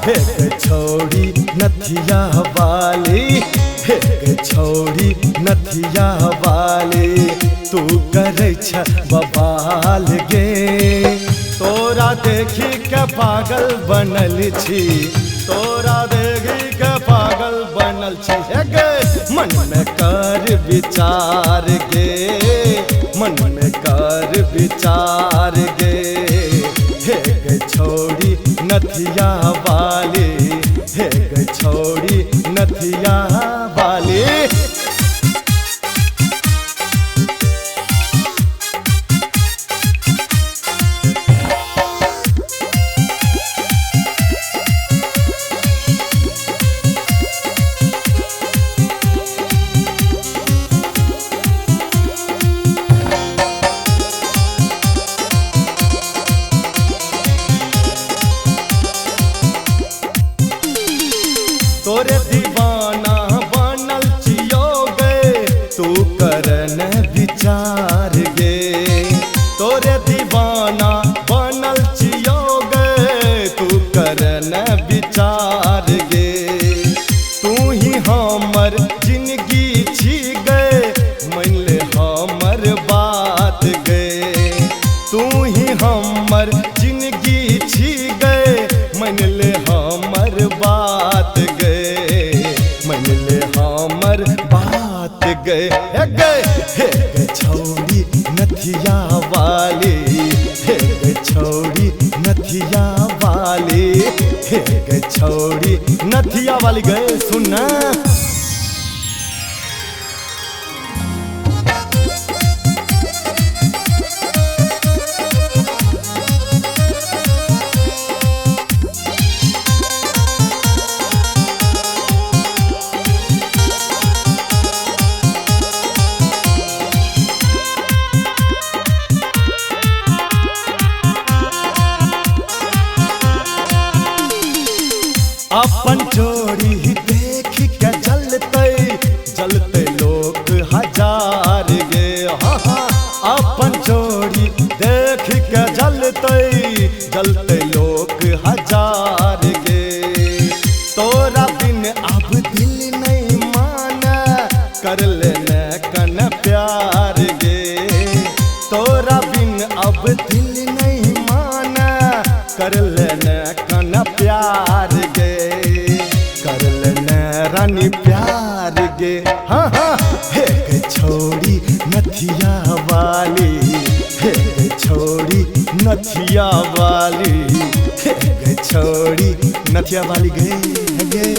हे गे छौड़ी नथिया वाली, हे गे छौड़ी नथिया वाली, तू करे छ बवाल गे। तोरा देखी के पागल बनल छी, तोरा देखी के पागल बनल छी। हे गे मन में कर विचार गे, मन में कर विचार गे। हे गे छौड़ी नथिया वाली, हे गे छौड़ी नथिया वाली। तोरे दीवाना बनल छियो गे, तू करन विचार गे। तोरे दीवाना बनल छियो गे, तू करन विचार गे। तू ही हमर जिंदगी छी गे, मान ले हमर बात गे। तू ही हमर जिंदगी छी गे, मान ले हमर बात गे, मान ले हमर बात गे। हे गे छौड़ी नथिया वाली, हे गे छौड़ी नथिया वाली, हे गे छौड़ी नथिया वाली गे सुन। अपन जोड़ी देख के जलते जलते लोग हजार गे। हाँ हाँ अपन जोड़ी देख के जलते जलते लोग हजार गे। तोरा बिन अब दिल नहीं माना, कर लेने कन प्यार गे। तोरा बिन अब दिल नहीं माना, कर लेने कन प्यार गे, कर लेने रानी प्यार गे। हाँ हाँ हे गे छौड़ी नथिया वाली, हे गे छौड़ी नथिया वाली, हे गे छौड़ी नथिया वाली गे गे।